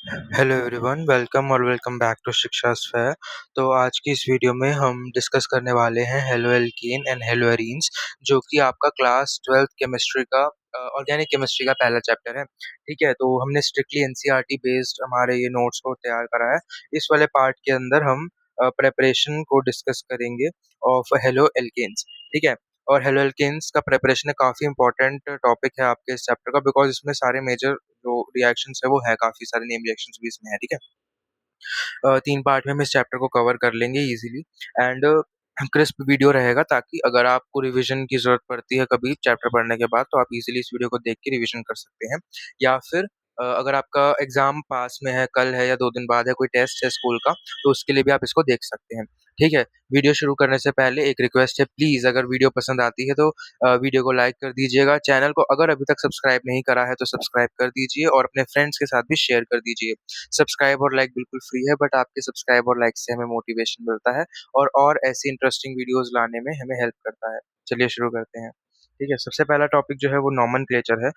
Hello everyone, welcome और welcome back to शिक्षा sphere. तो आज की इस वीडियो में हम डिस्कस करने वाले हैं हेलोएल्कीन एंड हेलोएरीन्स, जो कि आपका क्लास 12th केमिस्ट्री का ऑर्गेनिक केमिस्ट्री का पहला चैप्टर है। ठीक है, तो हमने स्ट्रिक्टली एनसीईआरटी बेस्ड हमारे ये नोट्स को तैयार करा है। इस वाले पार्ट के अंदर हम प्रेपरेशन को डिस्कस करेंगे ऑफ हेलोएल्केन्स। ठीक है, और हेलोएल्केन्स का प्रेपरेशन काफ़ी इंपॉर्टेंट टॉपिक है आपके इस चैप्टर का, बिकॉज इसमें सारे मेजर जो रिएक्शंस है वो है, काफ़ी सारे नेम रिएक्शंस भी इसमें है। ठीक है, 3 पार्ट में हम इस चैप्टर को कवर कर लेंगे इजीली एंड क्रिस्प वीडियो रहेगा, ताकि अगर आपको रिवीजन की ज़रूरत पड़ती है कभी चैप्टर पढ़ने के बाद, तो आप इजीली इस वीडियो को देख के रिवीजन कर सकते हैं। या फिर अगर आपका एग्ज़ाम पास में है, कल है या 2 दिन बाद है, कोई टेस्ट है स्कूल का, तो उसके लिए भी आप इसको देख सकते हैं। ठीक है, वीडियो शुरू करने से पहले एक रिक्वेस्ट है, प्लीज़ अगर वीडियो पसंद आती है तो वीडियो को लाइक कर दीजिएगा। चैनल को अगर अभी तक सब्सक्राइब नहीं करा है तो सब्सक्राइब कर दीजिए और अपने फ्रेंड्स के साथ भी शेयर कर दीजिए। सब्सक्राइब और लाइक बिल्कुल फ्री है, बट आपके सब्सक्राइब और लाइक से हमें मोटिवेशन मिलता है और ऐसी इंटरेस्टिंग वीडियोस लाने में हमें हेल्प करता है। चलिए शुरू करते हैं। ठीक है, सबसे पहला टॉपिक जो है वो नॉमेनक्लेचर है।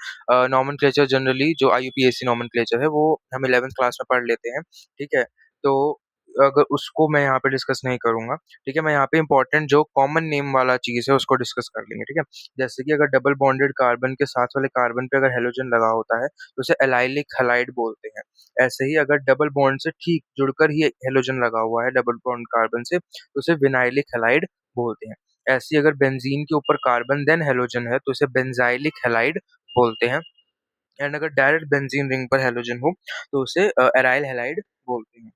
नॉमेनक्लेचर जनरली जो आईयूपीएसी नॉमेनक्लेचर है वो हम 11th क्लास में पढ़ लेते हैं। ठीक है, तो अगर उसको मैं यहाँ पे डिस्कस नहीं करूँगा। ठीक है, मैं यहाँ पे इंपॉर्टेंट जो कॉमन नेम वाला चीज़ है उसको डिस्कस कर लेंगे। ठीक है, जैसे कि अगर डबल बॉन्डेड कार्बन के साथ वाले कार्बन पे अगर हेलोजन लगा होता है तो उसे एलाइलिक हैलाइड बोलते हैं। ऐसे ही अगर डबल बॉन्ड से ठीक जुड़कर ही हेलोजन लगा हुआ है डबल बॉन्ड कार्बन से, तो उसे विनाइलिक हैलाइड बोलते हैं। ऐसे ही अगर बेंजीन के ऊपर कार्बन देन हेलोजन है तो उसे बेंजाइलिक हैलाइड बोलते हैं। एंड अगर डायरेक्ट बेंजीन रिंग पर हेलोजन हो तो उसे एराइल हैलाइड बोलते हैं।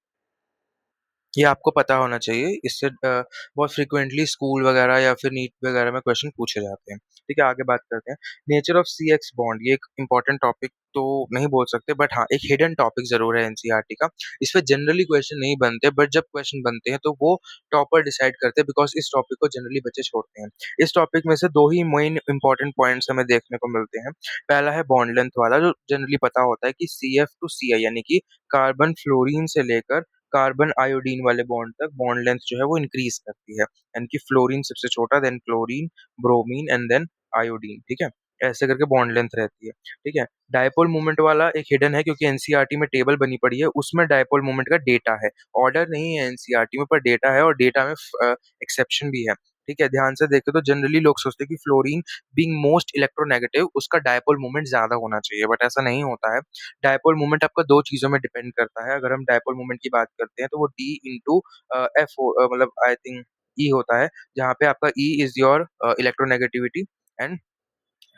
ये आपको पता होना चाहिए, इससे बहुत फ्रीक्वेंटली स्कूल वगैरह या फिर नीट वगैरह में क्वेश्चन पूछे जाते हैं। ठीक है, आगे बात करते हैं। Nature of C X bond, ये एक इंपॉर्टेंट टॉपिक तो नहीं बोल सकते, बट हाँ एक हिडन टॉपिक जरूर है एनसीईआरटी का। इस पे जनरली क्वेश्चन नहीं बनते, बट जब क्वेश्चन बनते हैं तो वो टॉपर डिसाइड करते हैं, बिकॉज इस टॉपिक को जनरली बच्चे छोड़ते हैं। इस टॉपिक में से दो ही मेन इंपॉर्टेंट पॉइंट्स हमें देखने को मिलते हैं। पहला है बॉन्ड लेंथ वाला, जो जनरली पता होता है कि सी एफ टू सी आई, यानी कि कार्बन फ्लोरीन से लेकर कार्बन आयोडीन वाले बॉन्ड तक बॉन्ड लेंथ जो है वो इंक्रीज करती है, यानी कि फ्लोरीन सबसे छोटा, then chlorine, bromine and then iodine. ठीक है, ऐसे करके बॉन्ड लेंथ रहती है। ठीक है, डायपोल मोमेंट वाला एक हिडन है, क्योंकि एनसीईआरटी में टेबल बनी पड़ी है, उसमें डायपोल मोमेंट का डेटा है। ऑर्डर नहीं है एनसीईआरटी में, पर डेटा है, और डेटा में एक्सेप्शन भी है। ठीक है, ध्यान से देखें तो जनरली लोग सोचते हैं कि फ्लोरीन बीइंग मोस्ट इलेक्ट्रोनेगेटिव उसका डायपोल मोमेंट ज्यादा होना चाहिए, बट ऐसा नहीं होता है। डायपोल मोमेंट आपका दो चीज़ों में डिपेंड करता है। अगर हम डायपोल मोमेंट की बात करते हैं तो वो डी इंटू एफ मतलब आई थिंक ई होता है, जहाँ पे आपका E is your electronegativity and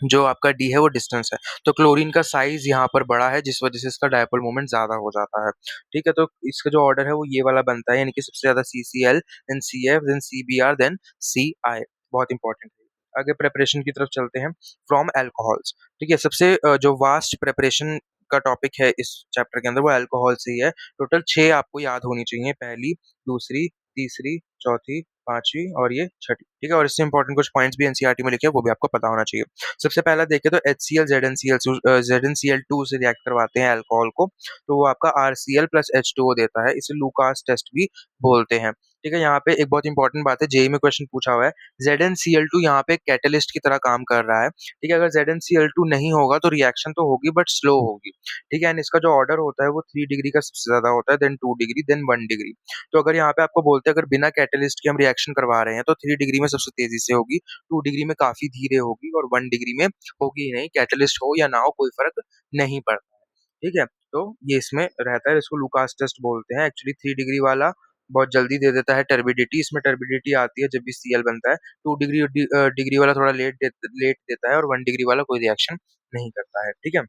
जो आपका डी है वो डिस्टेंस है। तो क्लोरीन का साइज यहाँ पर बड़ा है, जिस वजह से इसका डायपोल मोमेंट ज्यादा हो जाता है। ठीक है, तो इसका जो ऑर्डर है वो ये वाला बनता है, यानी कि सबसे ज्यादा C C L, then C F, then C B R, then C I. बहुत इंपॉर्टेंट है। आगे प्रेपरेशन की तरफ चलते हैं। From alcohols. ठीक है, सबसे जो वास्ट प्रेपरेशन का टॉपिक है इस चैप्टर के अंदर वो अल्कोहल से ही है। टोटल 6 आपको याद होनी चाहिए, पहली, दूसरी, तीसरी, चौथी, पांचवी और ये छठी। ठीक है, और इससे इंपॉर्टेंट कुछ पॉइंट्स भी एनसीईआरटी में लिखे हैं, वो भी आपको पता होना चाहिए। सबसे पहला देखें तो HCl ZnCl2 से रिएक्ट करवाते हैं अल्कोहल को, तो वो आपका RCl प्लस H2O देता है। इसे लूकास टेस्ट भी बोलते हैं। ठीक है, यहाँ पे एक बहुत इंपॉर्टेंट बात है, जेई में क्वेश्चन पूछा हुआ है। ZnCl2 यहाँ पे कैटलिस्ट की तरह काम कर रहा है। ठीक है, अगर ZnCl2 नहीं होगा तो रिएक्शन तो होगी बट स्लो होगी। ठीक है, एंड इसका जो ऑर्डर होता है वो 3 डिग्री का सबसे ज्यादा होता है, देन 2 डिग्री, देन 1 डिग्री। तो अगर यहाँ पे आपको बोलते हैं अगर बिना कैटलिस्ट के हम रिएक्शन करवा रहे हैं तो 3 डिग्री में सबसे तेजी से होगी, 2 डिग्री में काफी धीरे होगी, और 1 डिग्री में होगी ही नहीं। कैटलिस्ट हो या ना हो कोई फर्क नहीं पड़ता है। ठीक है, तो ये इसमें रहता है, इसको लुकास टेस्ट बोलते हैं। एक्चुअली 3 डिग्री वाला बहुत जल्दी दे देता है टर्बिडिटी, इसमें टर्बिडिटी आती है जब भी सीएल बनता है। 2 डिग्री डिग्री वाला थोड़ा लेट देता है, और 1 डिग्री वाला कोई रिएक्शन नहीं करता है। ठीक है,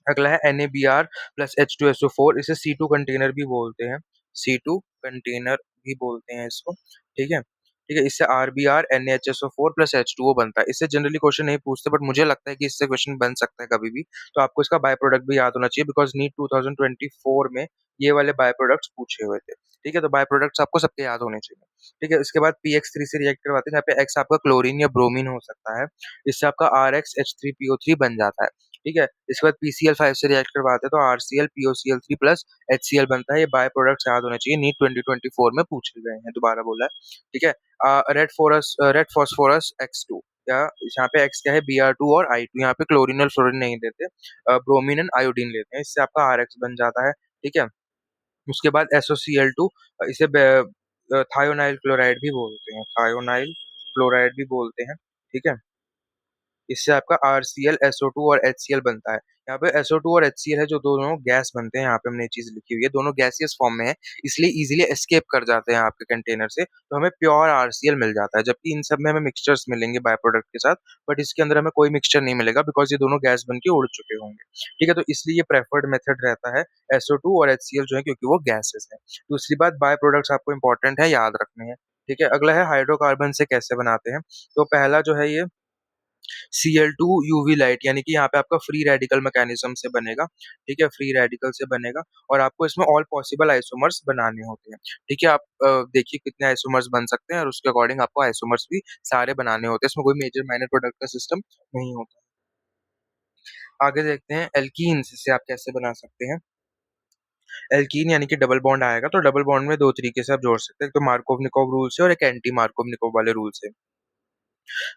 अगला है NaBr प्लस H2SO4, इसे C2 कंटेनर भी बोलते हैं। C2 कंटेनर भी बोलते हैं इसको। ठीक है, ठीक है, इससे RBr NaHSO4 प्लस H2O बनता है। इससे जनरली क्वेश्चन नहीं पूछते, बट मुझे लगता है कि इससे क्वेश्चन बन सकता है कभी भी। तो आपको इसका बाय प्रोडक्ट भी याद होना चाहिए, बिकॉज नीट 2024 में ये वाले बाय प्रोडक्ट्स पूछे हुए थे। ठीक है, तो बाय प्रोडक्ट्स आपको सबके याद होने चाहिए। ठीक है, इसके बाद PX3 से रिएक्ट करवाते हैं, जहाँ पे X आपका क्लोरीन या ब्रोमीन हो सकता है। इससे आपका RxH3PO3 बन जाता है। ठीक है, इसके बाद PCl5 से रिएक्ट करवाते हैं तो RCl POCl3 प्लस HCl बनता है। ये बाय प्रोडक्ट्स याद होने चाहिए, नीट 2024 में पूछे गए हैं, दोबारा बोला है। ठीक है, रेड फॉस्फोरस X2, या यहाँ पे X क्या है, Br2 और I2। यहाँ पे क्लोरीन और फ्लोरीन नहीं देते, ब्रोमीन एंड आयोडीन लेते हैं, इससे आपका RX बन जाता है। ठीक है? उसके बाद SOCl2, इसे थायोनाइल क्लोराइड भी बोलते हैं, थायोनाइल क्लोराइड भी बोलते हैं, ठीक है? इससे आपका RCl, SO2 और HCl बनता है। यहाँ पे SO2 और HCl है जो दोनों गैस बनते हैं, यहाँ पे हमने ये चीज़ लिखी हुई है, दोनों गैसियस फॉर्म में है, इसलिए ईज़िली एस्केप कर जाते हैं आपके कंटेनर से, तो हमें प्योर RCl मिल जाता है, जबकि इन सब में हमें मिक्सचर्स मिलेंगे बाय प्रोडक्ट के साथ, बट इसके अंदर हमें कोई मिक्सचर नहीं मिलेगा बिकॉज़ ये दोनों गैस बन के उड़ चुके होंगे, ठीक है? तो इसलिए ये प्रेफर्ड मेथड रहता है, SO2 और HCl जो है क्योंकि वो गैसेज़ हैं। दूसरी बात, बाय प्रोडक्ट्स आपको इम्पोर्टेंट है, याद रखने हैं, ठीक है? अगला है हाइड्रोकार्बन से कैसे बनाते हैं, तो पहला जो है ये Cl2 यूवी लाइट, यानी कि यहाँ पे आपका फ्री रेडिकल मैकेनिज्म से बनेगा, ठीक है? फ्री रेडिकल से बनेगा और आपको इसमें ऑल पॉसिबल आइसोमर्स बनाने होते हैं, ठीक है? आप देखिए कितने आइसोमर्स बन सकते हैं और उसके अकॉर्डिंग आपको आइसोमर्स भी सारे बनाने होते हैं, इसमें कोई मेजर माइनर प्रोडक्ट का सिस्टम नहीं होता। आगे देखते हैं एल्कीन्स, इसे आप कैसे बना सकते हैं। एल्कीन यानी कि डबल बॉन्ड आएगा, तो डबल बॉन्ड में 2 तरीके से आप जोड़ सकते हैं, एक तो मार्कोव-निकोव रूल से और एक एंटी मार्कोव-निकोव वाले रूल से।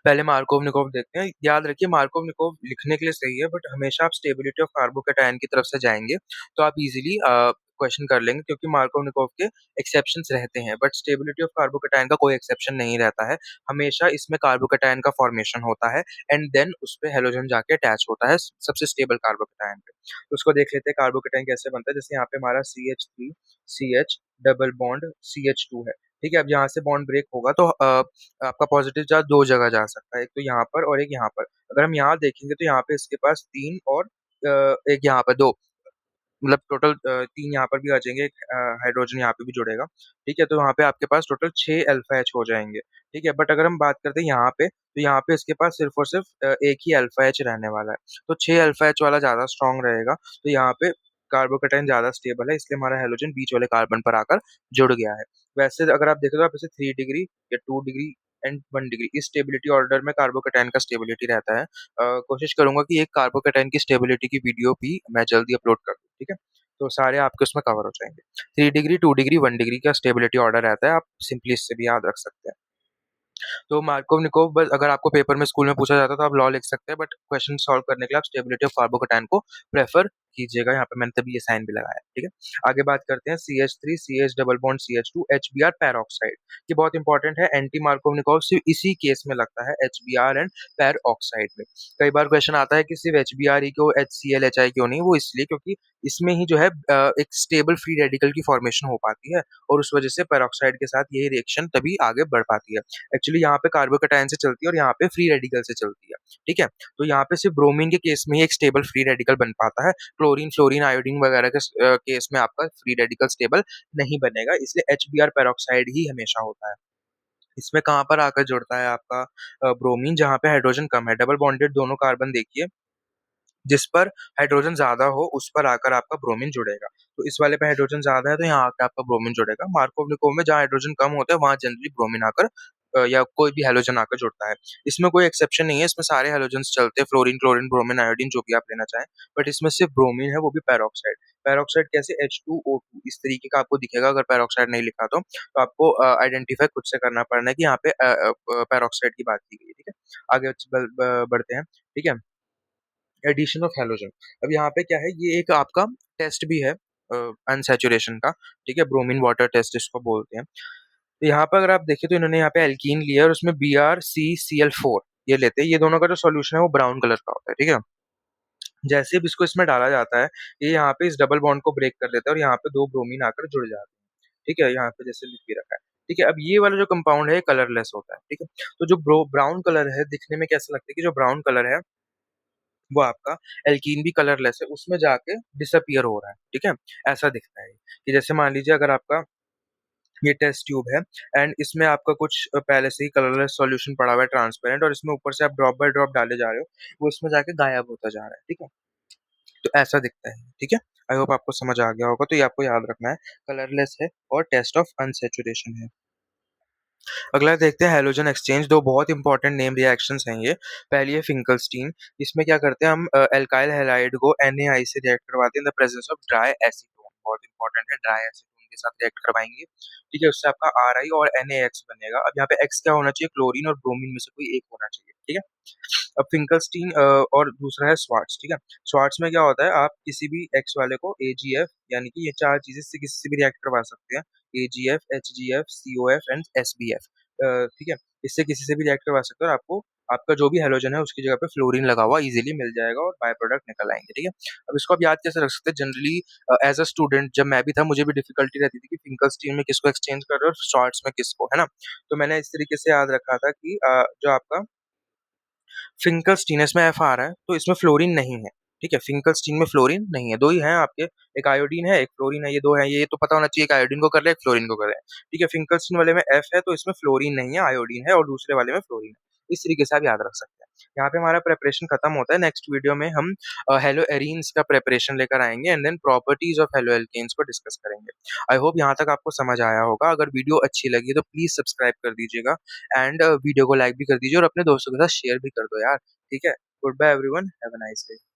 पहले मार्कोव-निकोव देखते हैं। याद रखिए मार्कोव-निकोव लिखने के लिए सही है, बट हमेशा आप स्टेबिलिटी ऑफ कार्बोकैटायन की तरफ से जाएँगे, तो आप ईज़िली क्वेश्चन कर लेंगे क्योंकि मार्कोव-निकोव के एक्सेप्शंस रहते हैं, बट स्टेबिलिटी ऑफ कार्बोकैटायन का कोई एक्सेप्शन नहीं रहता है। हमेशा इसमें कार्बोकैटायन का फॉर्मेशन होता है एंड देन उसपे हैलोजन जाके अटैच होता है सबसे स्टेबल कार्बोकैटायन पे। तो उसको देख लेते हैं कार्बोकैटायन कैसे बनता है। जैसे यहाँ पे हमारा CH3 CH double bond CH2 है, ठीक है? अब यहाँ से बॉन्ड ब्रेक होगा तो आपका पॉजिटिव चार्ज 2 जगह जा सकता है, एक तो यहाँ पर और एक यहाँ पर। अगर हम यहाँ देखेंगे तो यहाँ पे इसके पास 3 और 1 यहाँ पर 2, मतलब टोटल 3 यहाँ पर भी आ जाएँगे, एक हाइड्रोजन यहाँ पे भी जुड़ेगा, ठीक है? तो वहाँ पे आपके पास टोटल 6 अल्फ़ा H हो जाएँगे, ठीक है? बट अगर हम बात करते हैं यहाँ पे, तो यहाँ पे इसके पास सिर्फ़ और सिर्फ़ 1 ही अल्फ़ा H रहने वाला है, तो 6 अल्फ़ा H वाला ज़्यादा स्ट्रॉन्ग रहेगा, तो यहाँ पे कार्बोकैटायन ज़्यादा स्टेबल है, इसलिए हमारा हैलोजन बीच वाले कार्बन पर आकर जुड़ गया है। वैसे अगर आप देखें तो आप इसे 3 डिग्री या 2 डिग्री एंड 1 डिग्री इस स्टेबिलिटी ऑर्डर में कार्बोकैटायन का स्टेबिलिटी रहता है। कोशिश करूँगा कि एक कार्बोकैटायन की स्टेबिलिटी की वीडियो भी मैं जल्दी अपलोड कर दूँ, ठीक है? तो सारे आपके उसमें कवर हो जाएँगे। 3 डिग्री, 2 डिग्री, 1 डिग्री का स्टेबिलिटी ऑर्डर रहता है, आप सिंपली इससे भी याद रख सकते हैं। तो मार्कोव-निकोव बस अगर आपको पेपर में स्कूल में पूछा जाता है तो आप लॉ लिख सकते हैं, बट क्वेश्चन सॉल्व करने के लिए आप स्टेबिलिटी ऑफ कार्बोकैटायन को प्रेफ़र कीजिएगा, यहाँ पे मैंने तभी ये साइन भी लगाया है, ठीक है? आगे बात करते हैं CH3 CH double bond CH2 HBr peroxide. ये बहुत इंपॉर्टेंट है, एंटी मार्कोव-निकोव सिर्फ़ इसी केस में लगता है, HBr एंड पेरऑक्साइड में। कई बार क्वेश्चन आता है कि सिर्फ़ HBr ही क्यों, HCl, HI क्यों नहीं? वो इसलिए क्योंकि इसमें ही जो है एक स्टेबल फ्री रेडिकल की फॉर्मेशन हो पाती है और उस वजह से पेरोक्साइड के साथ ये रिएक्शन तभी आगे बढ़ पाती है। एक्चुअली यहाँ पे कार्बोकैटायन से चलती है और यहाँ पे फ्री रेडिकल से चलती है, ठीक है? तो यहाँ पे सिर्फ ब्रोमीन के केस में ही एक स्टेबल फ्री रेडिकल बन पाता है, क्लोरीन, फ्लोरीन, आयोडीन वगैरह के केस में आपका फ्री रेडिकल स्टेबल नहीं बनेगा, इसलिए HBr पेरोक्साइड ही हमेशा होता है। इसमें कहाँ पर आकर जुड़ता है आपका ब्रोमीन, जहाँ पे हाइड्रोजन कम है, डबल बॉन्डेड दोनों कार्बन देखिए, जिस पर हाइड्रोजन ज़्यादा हो उस पर आकर आपका ब्रोमीन जुड़ेगा। तो इस वाले पे हाइड्रोजन ज़्यादा है तो यहाँ आके आपका ब्रोमीन जुड़ेगा। मार्कोव-निकोव में जहाँ हाइड्रोजन कम होता है वहाँ जनरली ब्रोमीन आकर या कोई भी हैलोजन आकर जुड़ता है। इसमें कोई एक्सेप्शन नहीं है, इसमें सारे हैलोजेन्स चलते हैं, फ्लोरीन, क्लोरीन, ब्रोमीन, आयोडीन जो भी आप लेना चाहें। बट इसमें सिर्फ ब्रोमीन है, वो भी पेरोक्साइड। पेरोक्साइड कैसे? H2O2 इस तरीके का आपको दिखेगा अगर पेरोक्साइड नहीं लिखा तो आपको आइडेंटिफ़ाई खुद से करना पड़ना है कि यहाँ पे पेरोक्साइड की बात की गई है, ठीक है? आगे बढ़ते हैं, ठीक है? Addition of halogen. अब यहाँ पे क्या है, ये एक आपका टेस्ट भी है अनसैचुरेशन का, ठीक है? ब्रोमीन वाटर टेस्ट इसको बोलते हैं। तो यहाँ पर अगर आप देखें तो इन्होंने यहाँ पे एल्कीन लिया है और उसमें BrCCl4 ये लेते हैं। ये दोनों का जो सॉल्यूशन है वो ब्राउन कलर का होता है, ठीक है? जैसे अब इसको इसमें डाला जाता है, ये यहाँ पे इस डबल बॉन्ड को ब्रेक कर देता है और यहाँ पे 2 ब्रोमीन आकर जुड़ जाते हैं, ठीक है? यहाँ पे जैसे लिख भी रखा है, ठीक है? अब ये वाला जो कंपाउंड है, ये कलरलेस होता है, ठीक है? तो जो ब्राउन कलर है, दिखने में कैसा लगता है कि जो ब्राउन कलर है वो आपका एल्कीन भी कलरलेस है, उसमें जाके डिसअपीयर हो रहा है, ठीक है? ऐसा दिखता है ये, कि जैसे मान लीजिए अगर आपका ये टेस्ट ट्यूब है एंड इसमें आपका कुछ पहले से ही कलरलेस सॉल्यूशन पड़ा हुआ है ट्रांसपेरेंट और इसमें ऊपर से आप ड्रॉप बाय ड्रॉप डाले जा रहे हो, वो इसमें जाके गायब होता जा रहा है, ठीक है? तो ऐसा दिखता है, ठीक है? आई होप आपको समझ आ गया होगा, तो ये आपको याद रखना है, कलरलेस है और टेस्ट ऑफ अनसैचुरेशन है। अगला देखते हैं हैलोजन एक्सचेंज। 2 बहुत इंपॉर्टेंट नेम रिएक्शंस हैं ये। पहली है फिंकलस्टीन, इसमें क्या करते हैं हम एल्काइल हैलाइड को NaI से रिएक्ट करवाते हैं in the presence of dry acetone. बहुत इंपॉर्टेंट है, ड्राई एसीटोन के साथ रिएक्ट करवाएँगे, ठीक है? उससे आपका RI और NaX बनेगा। अब यहाँ पे X क्या होना चाहिए? क्लोरीन और ब्रोमीन में से कोई एक होना चाहिए, ठीक है? अब फिंकलस्टीन और दूसरा है स्वार्ट्स, ठीक है? स्वार्ट्स में क्या होता है, आप किसी भी एक्स वाले को एजीएफ यानी कि ये 4 चीज़ें से किसी से भी रिएक्ट करवा सकते हैं। एजीएफ, एचजीएफ, सीओएफ एंड एसबीएफ, ठीक है? इससे किसी से भी रिएक्ट करवा सकते हो और आपको आपका जो भी हैलोजन है उसकी जगह पे फ्लोरीन लगा हुआ ईज़िली मिल जाएगा और बाय प्रोडक्ट निकल आएँगे, ठीक है? अब इसको आप याद कैसे रख सकते हैं? जनरली एज़ अ स्टूडेंट जब मैं भी था मुझे भी डिफ़िकल्टी रहती थी कि फिंकलस्टीन में किसको एक्सचेंज कर रहे हो और स्वार्ट्स में किसको, है ना? तो मैंने इस तरीके से याद रखा था कि जो आपका फिंकलस्टीन है, इसमें एफ आ रहा है, तो इसमें फ्लोरीन नहीं है, ठीक है? फिंकलस्टीन में फ्लोरीन नहीं है, 2 ही हैं आपके, एक आयोडीन है, एक फ्लोरीन है, ये 2 हैं, ये तो पता होना चाहिए, एक आयोडीन को कर रहे हैं, एक फ्लोरीन को कर रहे हैं, ठीक है? फिंकलस्टीन वाले में एफ है, तो इसमें फ्लोरीन नहीं है, आयोडीन है और दूसरे वाले में फ्लोरीन है। इस तरीके से आप याद रख सकते हैं। यहाँ पे हमारा प्रिपरेशन खत्म होता है, नेक्स्ट वीडियो में हम हेलोएरीन्स का प्रिपरेशन लेकर आएँगे and then properties of haloalkanes को डिस्कस करेंगे। आई होप यहाँ तक आपको समझ आया होगा। अगर वीडियो अच्छी लगी तो प्लीज़ सब्सक्राइब कर दीजिएगा एंड वीडियो को लाइक भी कर दीजिए और अपने दोस्तों के साथ शेयर भी कर दो यार, ठीक है? Goodbye everyone, have a nice day.